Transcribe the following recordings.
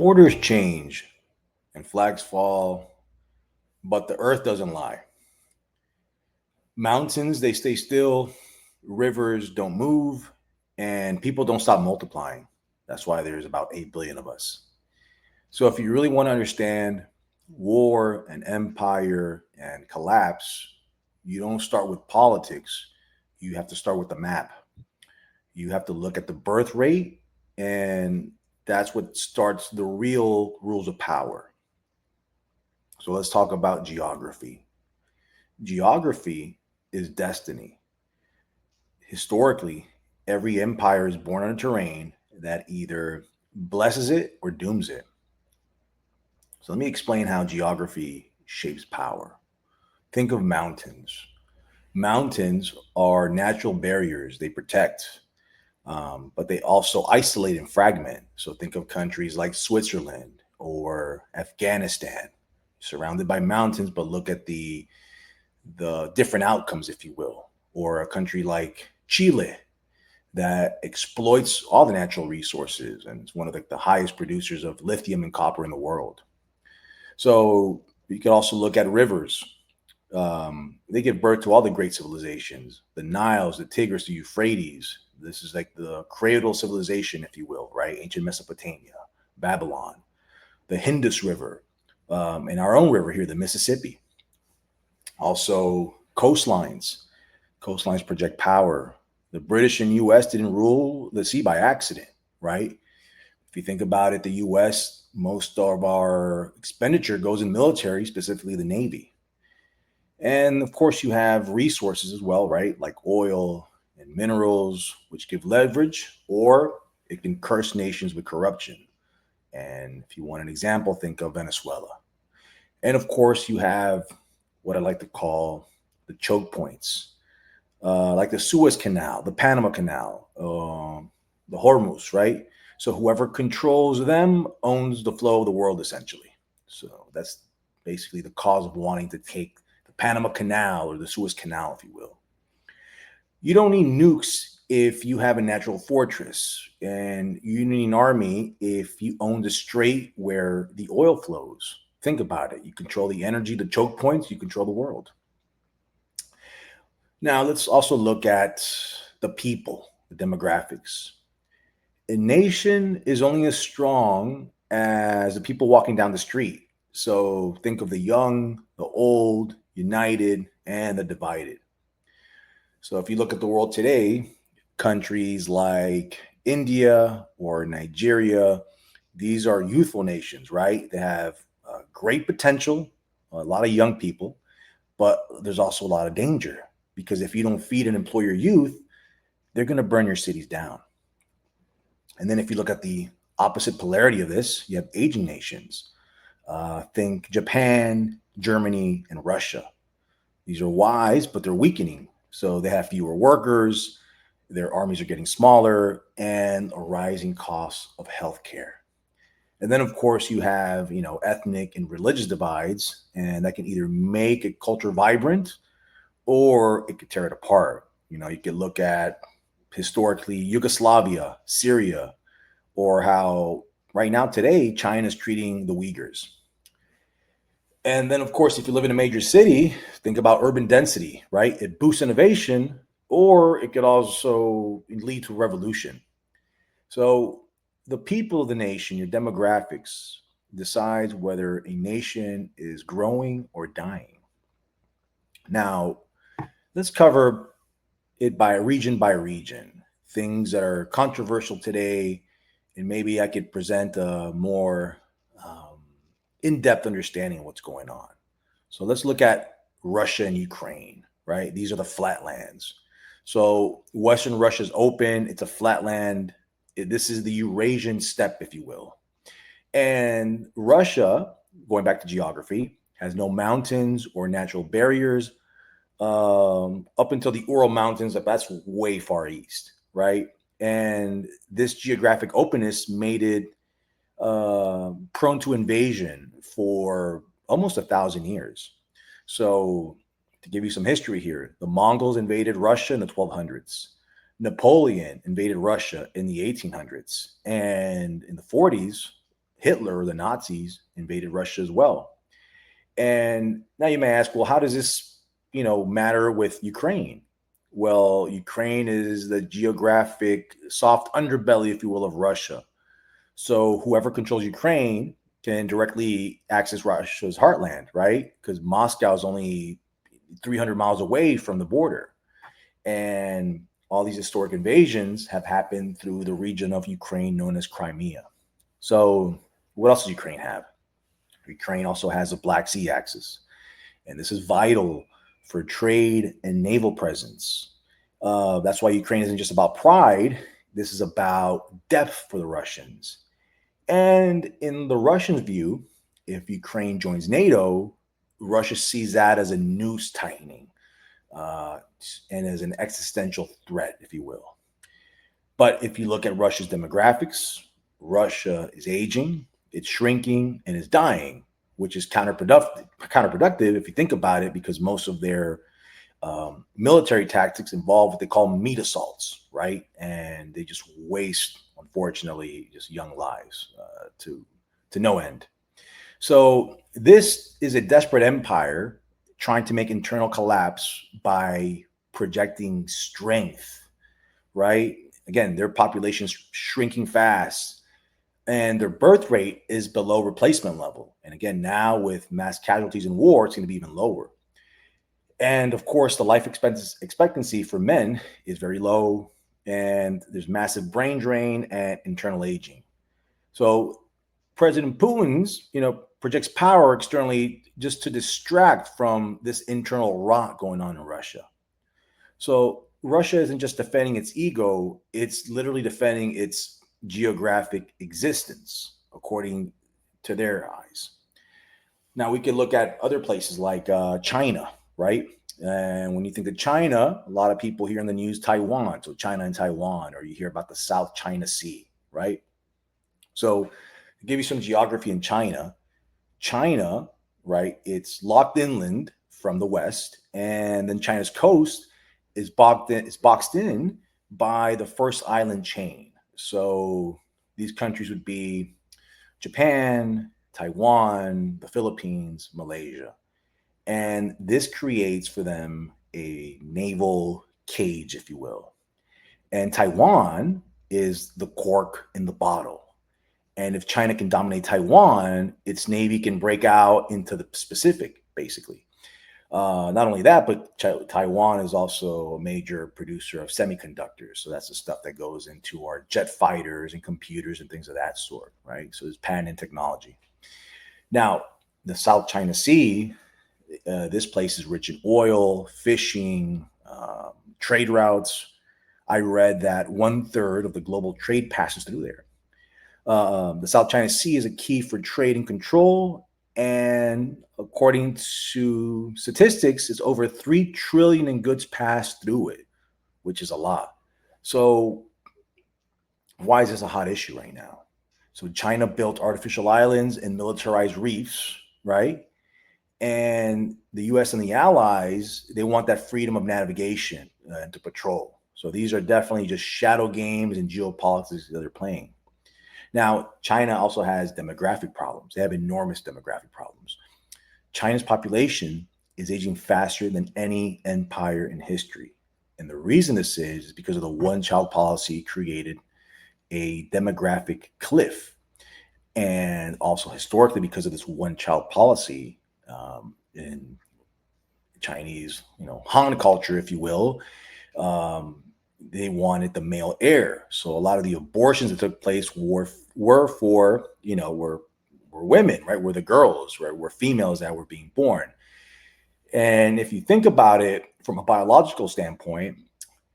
Borders change and flags fall, but the earth doesn't lie. Mountains, they stay still, rivers don't move, and people don't stop multiplying. That's why there's about 8 billion of us. So if you really want to understand war and empire and collapse, you don't start with politics. You have to start with the map. You have to look at the birth rate, and that's what starts the real rules of power. So let's talk about geography. Geography is destiny. Historically, every empire is born on a terrain that either blesses it or dooms it. So let me explain how geography shapes power. Think of mountains. Mountains are natural barriers, they protect, but they also isolate and fragment. So think of countries like Switzerland or Afghanistan, surrounded by mountains, but look at the different outcomes, if you will. Or a country like Chile that exploits all the natural resources and is one of the highest producers of lithium and copper in the world. So you can also look at rivers. They give birth to all the great civilizations, the Niles, the Tigris, the Euphrates. This is like the cradle civilization, if you will, right? Ancient Mesopotamia, Babylon, the Indus River, and our own river here, the Mississippi. Also, coastlines. Coastlines project power. The British and US didn't rule the sea by accident, right? If you think about it, the US, most of our expenditure goes in military, specifically the Navy. And of course, you have resources as well, right? Like oil and minerals, which give leverage, or it can curse nations with corruption. And if you want an example, think of Venezuela. And of course, you have what I like to call the choke points, like the Suez Canal, the Panama Canal, the Hormuz, right? So whoever controls them owns the flow of the world, essentially. So that's basically the cause of wanting to take the Panama Canal or the Suez Canal, if you will. You don't need nukes if you have a natural fortress, and you need an army if you own the strait where the oil flows. Think about it. You control the energy, the choke points, you control the world. Now, let's also look at the people, the demographics. A nation is only as strong as the people walking down the street. So think of the young, the old, united, and the divided. So if you look at the world today, countries like India or Nigeria, these are youthful nations, right? They have great potential, a lot of young people, but there's also a lot of danger because if you don't feed and employ your youth, they're going to burn your cities down. And then if you look at the opposite polarity of this, you have aging nations. Think Japan, Germany, and Russia. These are wise, but they're weakening. So they have fewer workers, their armies are getting smaller, and a rising cost of healthcare. And then, of course, you have, ethnic and religious divides, and that can either make a culture vibrant or it could tear it apart. You could look at historically Yugoslavia, Syria, or how right now today China is treating the Uyghurs. And then, of course, if you live in a major city, think about urban density, right? It boosts innovation, or it could also lead to revolution. So the people of the nation, your demographics, decides whether a nation is growing or dying. Now, let's cover it by region, things that are controversial today, and maybe I could present a more in-depth understanding of what's going on. So let's look at Russia and Ukraine, right? These are the flatlands. So Western Russia is open. It's a flatland. This is the Eurasian steppe, if you will. And Russia, going back to geography, has no mountains or natural barriers up until the Ural Mountains. That's way far east, right? And this geographic openness made it prone to invasion for almost 1,000 years. So to give you some history here, the Mongols invaded Russia in the 1200s. Napoleon invaded Russia in the 1800s. And in the 40s, Hitler, the Nazis, invaded Russia as well. And now you may ask, well, how does this, matter with Ukraine? Well, Ukraine is the geographic soft underbelly, if you will, of Russia. So whoever controls Ukraine can directly access Russia's heartland, right? Because Moscow is only 300 miles away from the border. And all these historic invasions have happened through the region of Ukraine known as Crimea. So what else does Ukraine have? Ukraine also has a Black Sea axis, and this is vital for trade and naval presence. That's why Ukraine isn't just about pride. This is about depth for the Russians. And in the Russians' view, if Ukraine joins NATO, Russia sees that as a noose tightening and as an existential threat, if you will. But if you look at Russia's demographics, Russia is aging, it's shrinking, and it's dying, which is counterproductive if you think about it, because most of their military tactics involve what they call meat assaults, right? And they just waste, unfortunately, just young lives to no end. So this is a desperate empire trying to make internal collapse by projecting strength, right? Again, their population is shrinking fast, and their birth rate is below replacement level. And again, now with mass casualties in war, it's going to be even lower. And of course, the life expectancy for men is very low, and there's massive brain drain and internal aging. So President Putin's, projects power externally just to distract from this internal rot going on in Russia. So Russia isn't just defending its ego, it's literally defending its geographic existence, according to their eyes. Now, we could look at other places like China, right? And when you think of China, a lot of people hear in the news Taiwan, so China and Taiwan, or you hear about the South China Sea, right? So to give you some geography in China, right, it's locked inland from the west, and then China's coast is boxed in by the first island chain. So these countries would be Japan, Taiwan, the Philippines, Malaysia. And this creates for them a naval cage, if you will. And Taiwan is the cork in the bottle. And if China can dominate Taiwan, its navy can break out into the Pacific, basically. Not only that, but Taiwan is also a major producer of semiconductors. So that's the stuff that goes into our jet fighters and computers and things of that sort, right? So it's patent technology. Now, the South China Sea, this place is rich in oil, fishing, trade routes. I read that 1/3 of the global trade passes through there. The South China Sea is a key for trade and control. And according to statistics, it's over 3 trillion in goods passed through it, which is a lot. So why is this a hot issue right now? So China built artificial islands and militarized reefs, right? And the US and the allies, they want that freedom of navigation to patrol. So these are definitely just shadow games and geopolitics that they're playing. Now, China also has demographic problems. They have enormous demographic problems. China's population is aging faster than any empire in history. And the reason this is because of the one-child policy created a demographic cliff. And also historically, because of this one-child policy in Chinese, Han culture, if you will, they wanted the male heir. So a lot of the abortions that took place were for, were women, right? Were the girls, right? Were females that were being born. And if you think about it from a biological standpoint,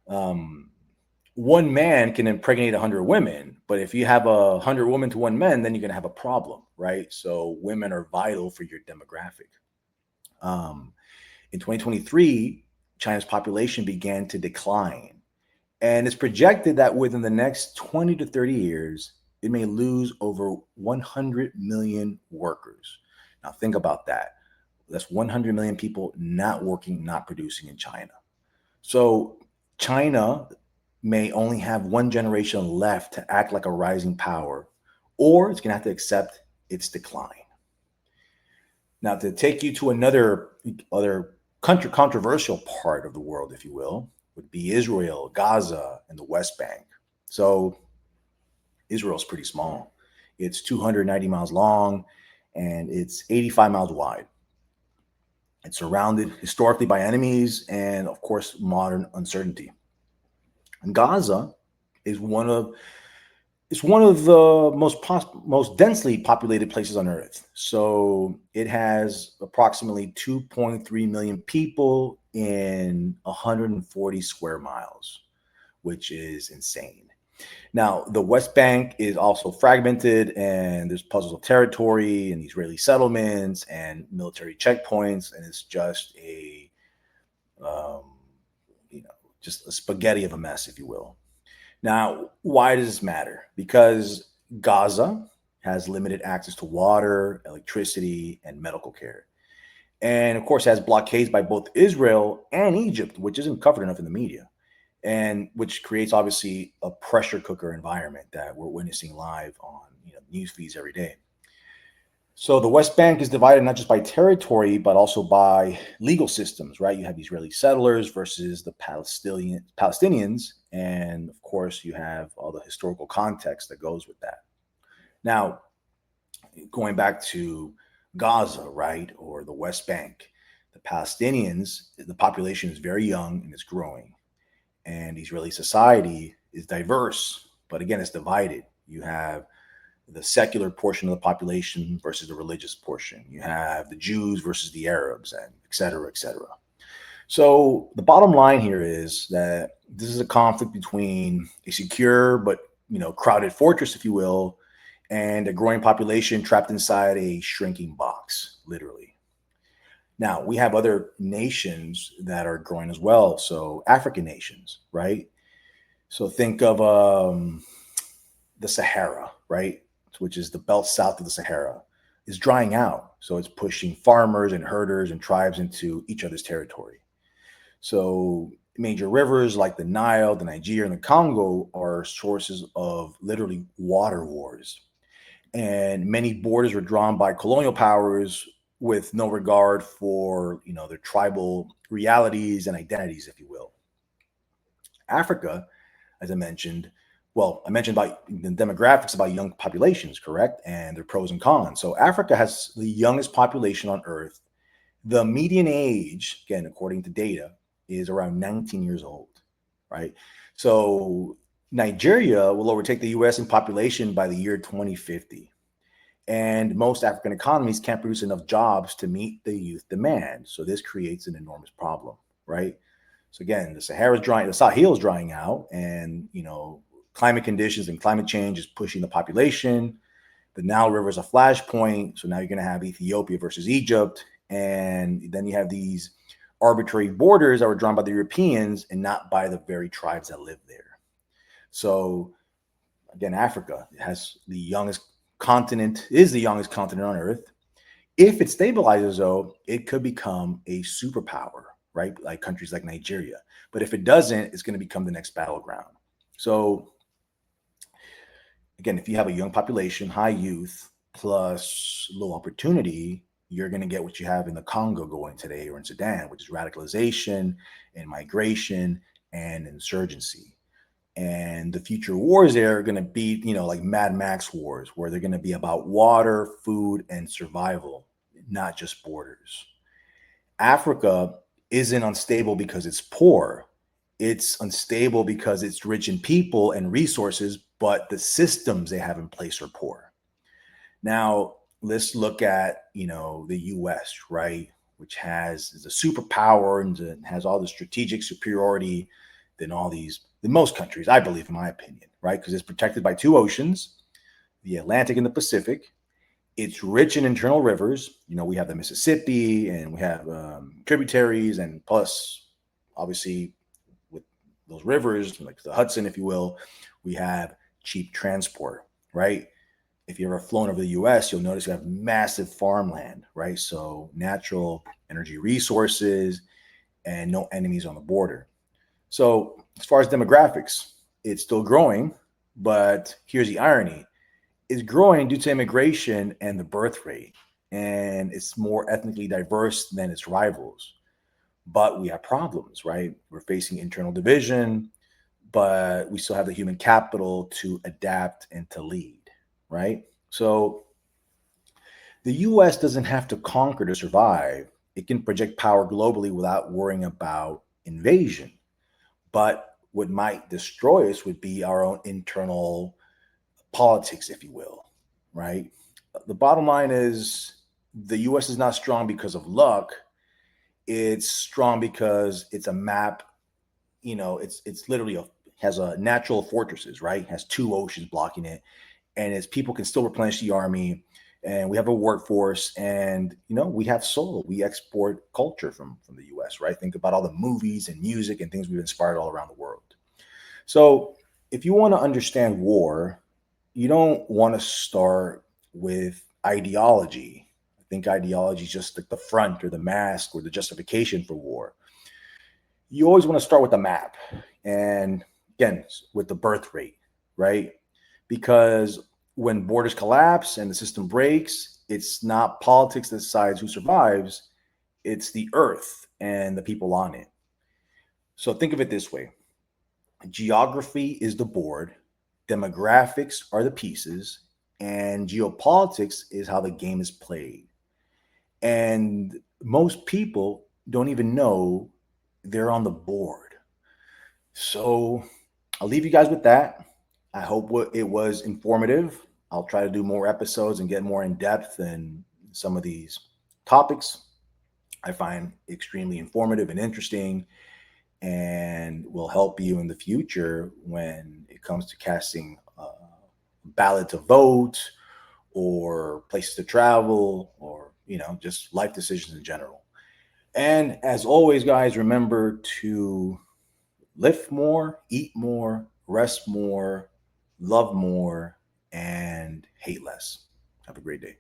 one man can impregnate 100 women, but if you have 100 women to one man, then you're going to have a problem, right? So women are vital for your demographic. In 2023, China's population began to decline. And it's projected that within the next 20 to 30 years, it may lose over 100 million workers. Now, think about that. That's 100 million people not working, not producing in China. So China may only have one generation left to act like a rising power, or it's going to have to accept its decline. Now, to take you to another other controversial part of the world, if you will, would be Israel, Gaza, and the West Bank. So Israel's pretty small. It's 290 miles long and it's 85 miles wide. It's surrounded historically by enemies and, of course, modern uncertainty. And Gaza is one of the most densely populated places on Earth. So it has approximately 2.3 million people in 140 square miles, which is insane. Now, the West Bank is also fragmented, and there's puzzles of territory and Israeli settlements and military checkpoints, and it's just um, just a spaghetti of a mess, if you will. Now, why does this matter? Because Gaza has limited access to water, electricity, and medical care. And of course, has blockades by both Israel and Egypt, which isn't covered enough in the media, and which creates obviously a pressure cooker environment that we're witnessing live on news feeds every day. So the West Bank is divided not just by territory, but also by legal systems, right? You have Israeli settlers versus the Palestinians. And of course, you have all the historical context that goes with that. Now, going back to Gaza, right, or the West Bank, the Palestinians, the population is very young and it's growing. And Israeli society is diverse, but again, it's divided. You have the secular portion of the population versus the religious portion. You have the Jews versus the Arabs, and et cetera, et cetera. So the bottom line here is that this is a conflict between a secure but crowded fortress, if you will, and a growing population trapped inside a shrinking box, literally. Now, we have other nations that are growing as well. So African nations, right? So think of the Sahara, right? Which is the belt south of the Sahara, is drying out. So it's pushing farmers and herders and tribes into each other's territory. So major rivers like the Nile, the Niger, and the Congo are sources of literally water wars. And many borders were drawn by colonial powers with no regard for their tribal realities and identities, if you will. Africa, as I mentioned, I mentioned about the demographics about young populations, correct? And their pros and cons. So Africa has the youngest population on Earth. The median age, again, according to data, is around 19 years old, right? So Nigeria will overtake the US in population by the year 2050. And most African economies can't produce enough jobs to meet the youth demand. So this creates an enormous problem, right? So again, the Sahel is drying out, and climate conditions and climate change is pushing the population. The Nile River is a flashpoint. So now you're going to have Ethiopia versus Egypt. And then you have these arbitrary borders that were drawn by the Europeans and not by the very tribes that live there. So again, Africa is the youngest continent on Earth. If it stabilizes, though, it could become a superpower, right? Like countries like Nigeria. But if it doesn't, it's going to become the next battleground. So again, if you have a young population, high youth, plus low opportunity, you're going to get what you have in the Congo going today, or in Sudan, which is radicalization and migration and insurgency. And the future wars there are going to be, like Mad Max wars, where they're going to be about water, food, and survival, not just borders. Africa isn't unstable because it's poor. It's unstable because it's rich in people and resources, but the systems they have in place are poor. Now, let's look at, the US, right? Which is a superpower and has all the strategic superiority than most countries, I believe, in my opinion, right? Because it's protected by two oceans, the Atlantic and the Pacific. It's rich in internal rivers. We have the Mississippi, and we have tributaries, and plus, obviously, with those rivers, like the Hudson, if you will, we have cheap transport, right? If you've ever flown over the US, you'll notice you have massive farmland, right? So natural energy resources and no enemies on the border. So as far as demographics, it's still growing, but here's the irony. is growing due to immigration and the birth rate, and it's more ethnically diverse than its rivals. But we have problems, right? We're facing internal division, but we still have the human capital to adapt and to lead, right? So the US doesn't have to conquer to survive. It can project power globally without worrying about invasion. But what might destroy us would be our own internal politics, if you will, right? The bottom line is the US is not strong because of luck. It's strong because it's a map, it's literally has a natural fortresses, right? Has two oceans blocking it, and its people can still replenish the army, and we have a workforce, and we have soul. We export culture from the US, right? Think about all the movies and music and things we've inspired all around the world. So if you want to understand war, you don't want to start with ideology. I think ideology is just like the front or the mask or the justification for war. You always want to start with the map, and again, with the birth rate, right? Because when borders collapse and the system breaks, it's not politics that decides who survives, it's the earth and the people on it. So think of it this way: geography is the board, demographics are the pieces, and geopolitics is how the game is played. And most people don't even know they're on the board. So I'll leave you guys with that. I hope it was informative. I'll try to do more episodes and get more in depth in some of these topics I find extremely informative and interesting, and will help you in the future when it comes to casting ballot to vote or places to travel, or just life decisions in general. And as always, guys, remember to lift more, eat more, rest more, love more, and hate less. Have a great day.